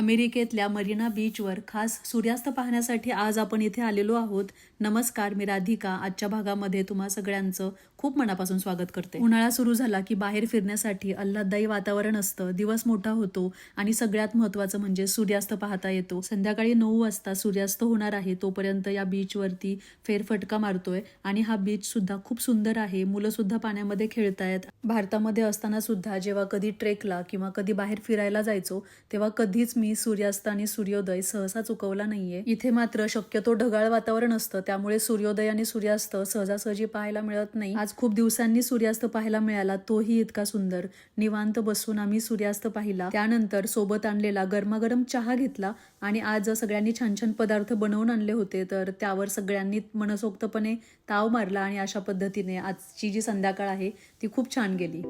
अमेरिकेतल्या मरीना बीचवर खास सूर्यास्त पाहण्यासाठी आज आपण इथे आलेलो आहोत. नमस्कार, मी राधिका. आजच्या भागामध्ये तुम्हा सगळ्यांचं खूप मनापासून स्वागत करते. उन्हाळा सुरू झाला की बाहेर फिरण्यासाठी आल्हाददायी वातावरण असतं. दिवस मोठा होतो आणि सगळ्यात महत्त्वाचं म्हणजे सूर्यास्त पाहता येतो. संध्याकाळी 9 वाजता सूर्यास्त होणार आहे. तोपर्यंत या बीचवरती फेरफटका मारतोय आणि हा बीच सुद्धा खूप सुंदर आहे. मुलं सुद्धा पाण्यामध्ये खेळतायत. भारतामध्ये असताना सुद्धा जेव्हा कधी ट्रेकला किंवा कधी बाहेर फिरायला जायचो तेव्हा कधीच मी सूर्यास्त आणि सूर्योदय सहसा चुकवला नाहीये. इथे मात्र शक्यतो ढगाळ वातावरण असतं, त्यामुळे सूर्योदय आणि सूर्यास्त सहजासहजी पाहायला मिळत नाही. आज खूप दिवसांनी सूर्यास्त पाहायला मिळाला, तोही इतका सुंदर. निवांत बसून आम्ही सूर्यास्त पाहिला. त्यानंतर सोबत आणलेला गरमागरम चहा घेतला आणि आज सगळ्यांनी छान छान पदार्थ बनवून आणले होते, तर त्यावर सगळ्यांनी मनसोक्तपणे ताव मारला आणि अशा पद्धतीने आजची जी संध्याकाळ आहे ती खूप छान गेली.